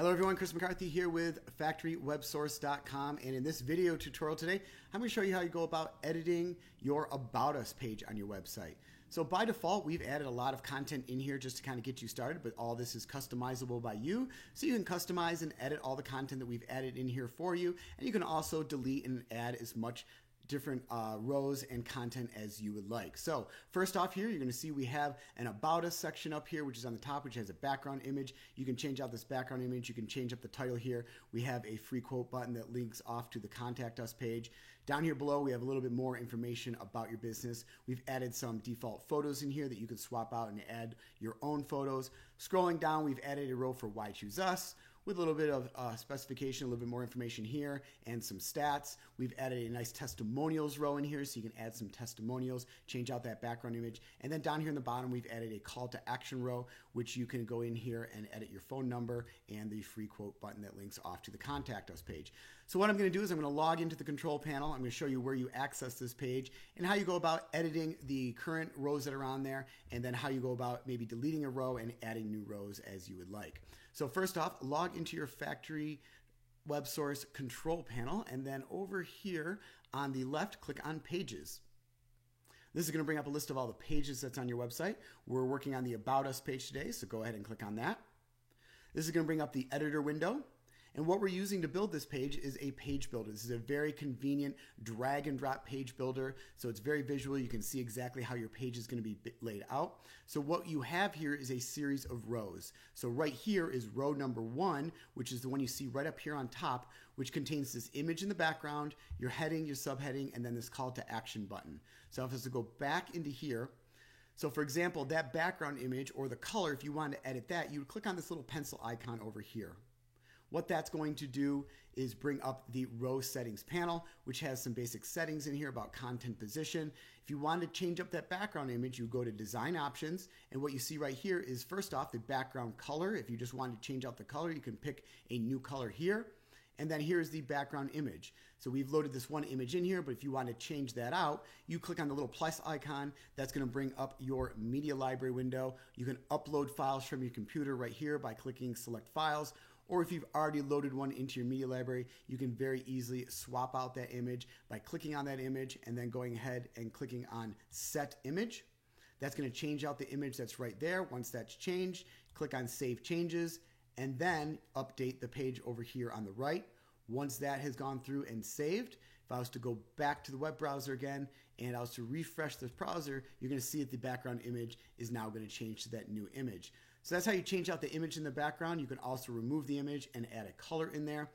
Hello everyone, Chris McCarthy here with FactoryWebSource.com, and in this video tutorial today, I'm going to show you how you go about editing your About Us page on your website. So by default, we've added a lot of content in here just to kind of get you started, but all this is customizable by you, so you can customize and edit all the content that we've added in here for you, and you can also delete and add as much different rows and content as you would like. So first off here, you're going to see we have an About Us section up here, which is on the top, which has a background image. You can change out this background image. You can change up the title here. We have a free quote button that links off to the Contact Us page. Down here below, we have a little bit more information about your business. We've added some default photos in here that you can swap out and add your own photos. Scrolling down, we've added a row for Why Choose Us, with a little bit of specification, a little bit more information here, and some stats. We've added a nice testimonials row in here, so you can add some testimonials, change out that background image. And then down here in the bottom, we've added a call to action row, which you can go in here and edit your phone number and the free quote button that links off to the Contact Us page. So what I'm going to do is I'm going to log into the control panel. I'm going to show you where you access this page and how you go about editing the current rows that are on there, and then how you go about maybe deleting a row and adding new rows as you would like. So first off, log into your Factory Web Source control panel, and then over here on the left, click on Pages. This is going to bring up a list of all the pages that's on your website. We're working on the About Us page today, so go ahead and click on that. This is going to bring up the editor window. And what we're using to build this page is a page builder. This is a very convenient drag and drop page builder. So it's very visual. You can see exactly how your page is going to be laid out. So what you have here is a series of rows. So right here is row number 1, which is the one you see right up here on top, which contains this image in the background, your heading, your subheading, and then this call to action button. So if I was to go back into here, so for example, that background image or the color, if you wanted to edit that, you would click on this little pencil icon over here. What that's going to do is bring up the row settings panel, which has some basic settings in here about content position. If you want to change up that background image, you go to design options, and what you see right here is first off the background color. If you just want to change out the color, you can pick a new color here. And then here's the background image. So we've loaded this one image in here, but if you want to change that out, you click on the little plus icon. That's going to bring up your media library window. You can upload files from your computer right here by clicking select files. Or if you've already loaded one into your media library, you can very easily swap out that image by clicking on that image and then going ahead and clicking on Set Image. That's going to change out the image that's right there. Once that's changed, click on Save Changes and then update the page over here on the right. Once that has gone through and saved, if I was to go back to the web browser again and I was to refresh this browser, you're going to see that the background image is now going to change to that new image. So that's how you change out the image in the background. You can also remove the image and add a color in there.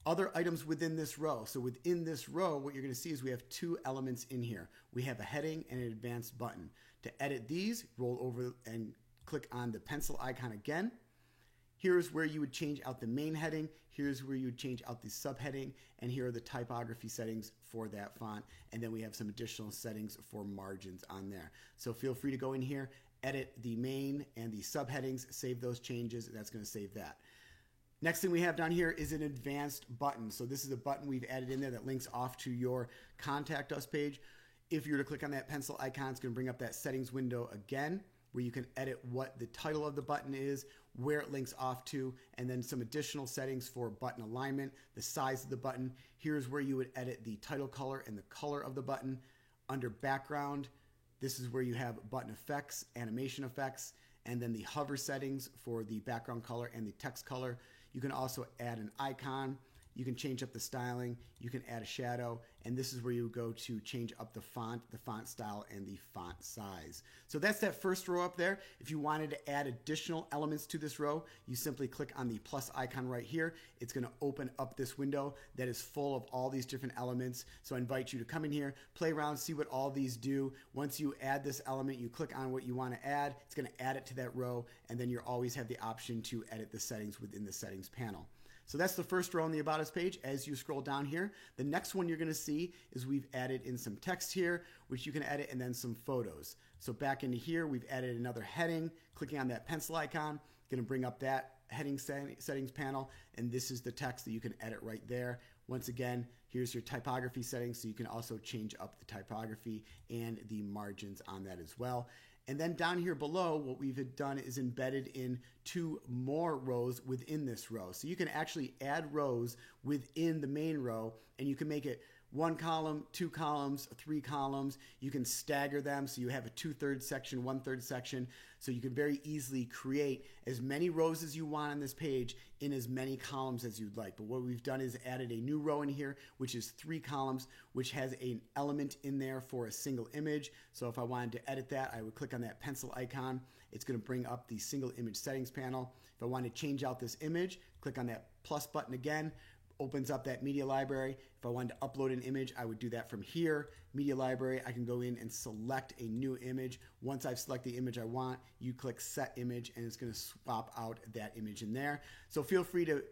Other items within this row. So within this row, what you're going to see is we have 2 elements in here. We have a heading and an advanced button. To edit these, roll over and click on the pencil icon again. Here's where you would change out the main heading. Here's where you would change out the subheading. And here are the typography settings for that font. And then we have some additional settings for margins on there. So feel free to go in here, edit the main and the subheadings, save those changes, and that's going to save that. Next thing we have down here is an advanced button. So this is a button we've added in there that links off to your Contact Us page. If you were to click on that pencil icon, it's going to bring up that settings window again, where you can edit what the title of the button is, where it links off to, and then some additional settings for button alignment, the size of the button. Here's where you would edit the title color and the color of the button. Under background, this is where you have button effects, animation effects, and then the hover settings for the background color and the text color. You can also add an icon. You can change up the styling. You can add a shadow. And this is where you go to change up the font style, and the font size. So that's that first row up there. If you wanted to add additional elements to this row, you simply click on the plus icon right here. It's going to open up this window that is full of all these different elements. So I invite you to come in here, play around, see what all these do. Once you add this element, you click on what you want to add. It's going to add it to that row, and then you always have the option to edit the settings within the settings panel. So that's the first row on the About Us page. As you scroll down here, the next one you're going to see is we've added in some text here, which you can edit, and then some photos. So back into here, we've added another heading. Clicking on that pencil icon, going to bring up that heading settings panel, and this is the text that you can edit right there. Once again, here's your typography settings, so you can also change up the typography and the margins on that as well. And then down here below, what we've done is embedded in 2 more rows within this row. So you can actually add rows within the main row, and you can make it 1 column, 2 columns, 3 columns. You can stagger them so you have a 2/3 section, 1/3 section. So you can very easily create as many rows as you want on this page in as many columns as you'd like. But what we've done is added a new row in here, which is 3 columns, which has an element in there for a single image. So if I wanted to edit that, I would click on that pencil icon. It's going to bring up the single image settings panel. If I want to change out this image, click on that plus button again. Opens up that media library. If I wanted to upload an image, I would do that from here. Media library, I can go in and select a new image. Once I've selected the image I want, you click set image and it's going to swap out that image in there. So feel free to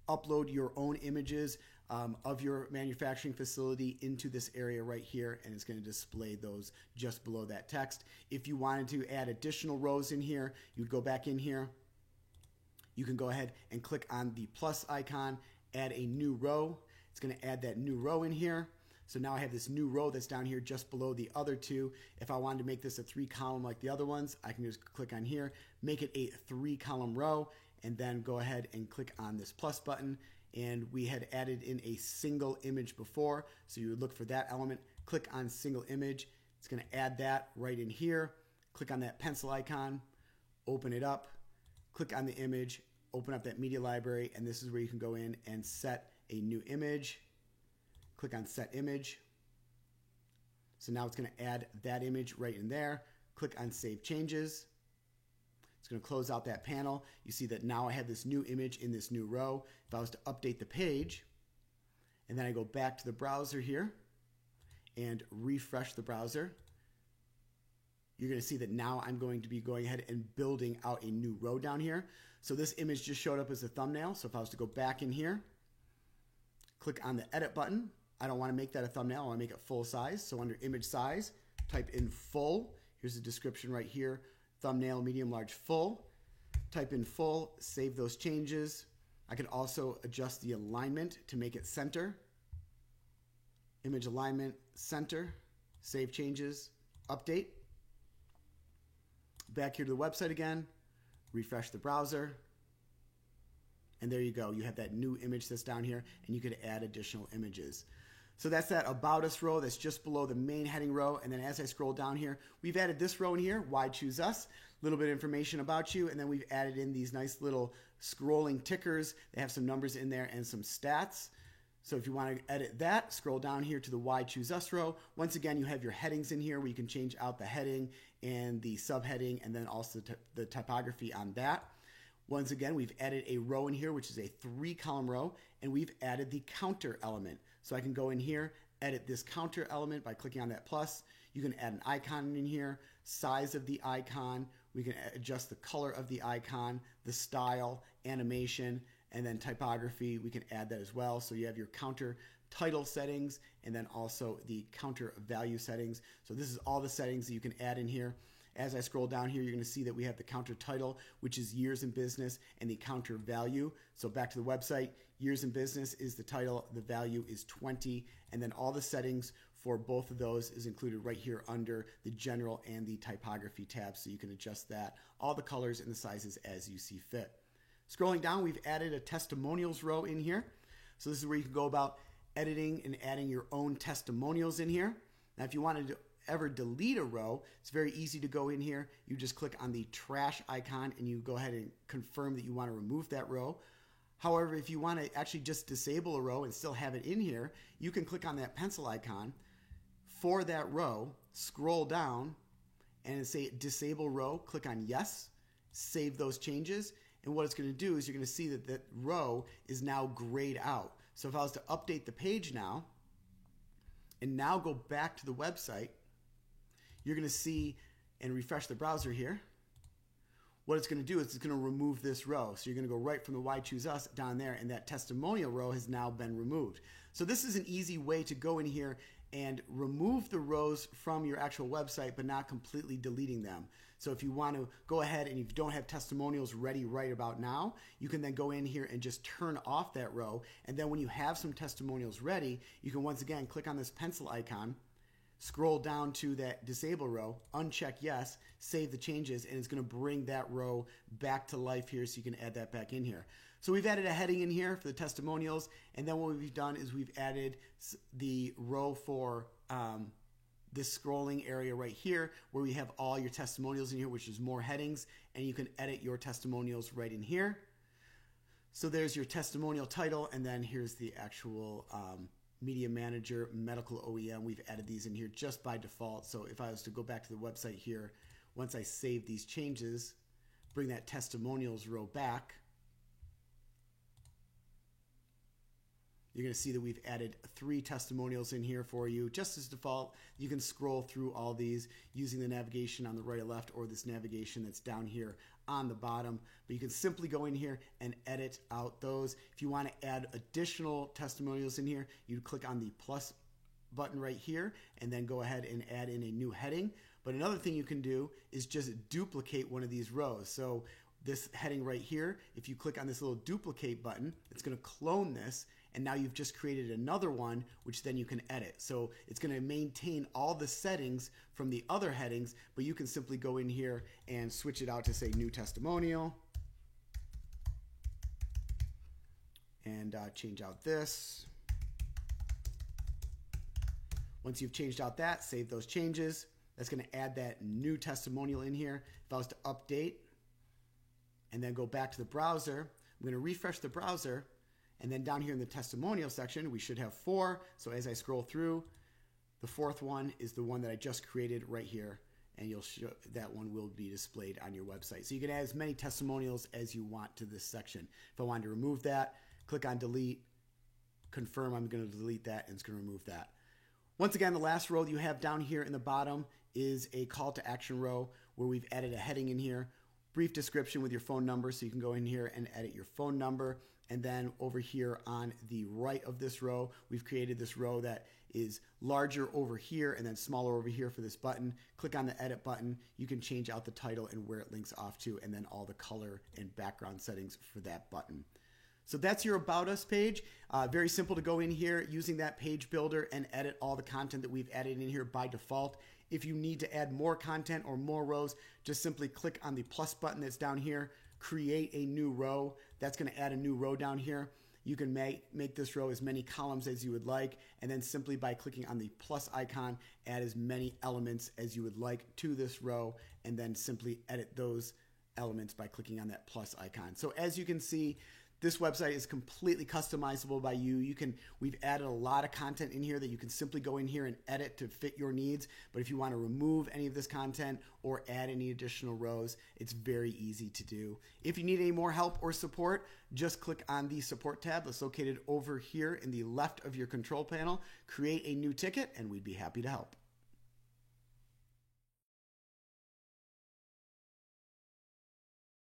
upload your own images of your manufacturing facility into this area right here, and it's going to display those just below that text. If you wanted to add additional rows in here, you'd go back in here. You can go ahead and click on the plus icon, add a new row. It's going to add that new row in here. So now I have this new row that's down here just below the other 2. If I wanted to make this a 3 column like the other ones, I can just click on here, make it a 3 column row, and then go ahead and click on this plus button. And we had added in a single image before, so you would look for that element, click on single image. It's going to add that right in here. Click on that pencil icon, open it up, click on the image, open up that media library, and this is where you can go in and set a new image. Click on set image. So now it's going to add that image right in there. Click on save changes. It's going to close out that panel. You see that now I have this new image in this new row. If I was to update the page, and then I go back to the browser here and refresh the browser, you're going to see that now I'm going to be going ahead and building out a new row down here. So this image just showed up as a thumbnail. So if I was to go back in here, click on the edit button. I don't want to make that a thumbnail. I want to make it full size. So under image size, type in full. Here's the description right here. Thumbnail, medium, large, full. Type in full, save those changes. I can also adjust the alignment to make it center. Image alignment, center, save changes, update. Back here to the website again, refresh the browser, and there you go. You have that new image that's down here, and you could add additional images. So that's that About Us row that's just below the main heading row, and then as I scroll down here, we've added this row in here, Why Choose Us, a little bit of information about you, and then we've added in these nice little scrolling tickers. They have some numbers in there and some stats. So if you want to edit that, scroll down here to the Why Choose Us row. Once again, you have your headings in here where you can change out the heading and the subheading and then also the typography on that. Once again, we've added a row in here, which is a 3 column row, and we've added the counter element. So I can go in here, edit this counter element by clicking on that plus. You can add an icon in here, size of the icon. We can adjust the color of the icon, the style, animation, and then typography, we can add that as well. So you have your counter title settings and then also the counter value settings. So this is all the settings that you can add in here. As I scroll down here, you're going to see that we have the counter title, which is years in business, and the counter value. So back to the website, years in business is the title, the value is 20, and then all the settings for both of those is included right here under the general and the typography tabs, so you can adjust that, all the colors and the sizes as you see fit. Scrolling down, we've added a testimonials row in here. So this is where you can go about editing and adding your own testimonials in here. Now, if you wanted to ever delete a row, it's very easy to go in here. You just click on the trash icon and you go ahead and confirm that you want to remove that row. However, if you want to actually just disable a row and still have it in here, you can click on that pencil icon for that row, scroll down, and say disable row, click on yes, save those changes. And what it's going to do is you're going to see that that row is now grayed out. So if I was to update the page now, and now go back to the website, you're going to see, and refresh the browser here, what it's going to do is it's going to remove this row. So you're going to go right from the Why Choose Us down there, and that testimonial row has now been removed. So this is an easy way to go in here and remove the rows from your actual website, but not completely deleting them. So if you want to go ahead and if you don't have testimonials ready right about now, you can then go in here and just turn off that row. And then when you have some testimonials ready, you can once again click on this pencil icon, scroll down to that disable row, uncheck yes, save the changes, and it's going to bring that row back to life here so you can add that back in here. So we've added a heading in here for the testimonials, and then what we've done is we've added the row for this scrolling area right here where we have all your testimonials in here, which is more headings, and you can edit your testimonials right in here. So there's your testimonial title, and then here's the actual media manager, medical OEM. We've added these in here just by default. So if I was to go back to the website here, once I save these changes, bring that testimonials row back, you're going to see that we've added 3 testimonials in here for you. Just as default, you can scroll through all these using the navigation on the right or left, or this navigation that's down here on the bottom. But you can simply go in here and edit out those. If you want to add additional testimonials in here, you click on the plus button right here and then go ahead and add in a new heading. But another thing you can do is just duplicate one of these rows. So this heading right here, if you click on this little duplicate button, it's going to clone this, and now you've just created another one, which then you can edit. So it's going to maintain all the settings from the other headings, but you can simply go in here and switch it out to say new testimonial, and change out this. Once you've changed out that, save those changes. That's going to add that new testimonial in here. If I was to update and then go back to the browser, I'm going to refresh the browser, and then down here in the testimonial section, we should have 4. So as I scroll through, the 4th one is the one that I just created right here, and you'll show that one will be displayed on your website. So you can add as many testimonials as you want to this section. If I wanted to remove that, click on delete, confirm I'm going to delete that, and it's going to remove that. Once again, the last row that you have down here in the bottom is a call to action row where we've added a heading in here, brief description with your phone number, so you can go in here and edit your phone number. And then over here on the right of this row, we've created this row that is larger over here and then smaller over here for this button. Click on the edit button. You can change out the title and where it links off to, and then all the color and background settings for that button. So that's your About Us page. Very simple to go in here using that page builder and edit all the content that we've added in here by default. If you need to add more content or more rows, just simply click on the plus button that's down here, create a new row. That's going to add a new row down here. You can make this row as many columns as you would like, and then simply by clicking on the plus icon, add as many elements as you would like to this row, and then simply edit those elements by clicking on that plus icon. So as you can see, this website is completely customizable by you. We've added a lot of content in here that you can simply go in here and edit to fit your needs. But if you want to remove any of this content or add any additional rows, it's very easy to do. If you need any more help or support, just click on the support tab that's located over here in the left of your control panel, create a new ticket, and we'd be happy to help.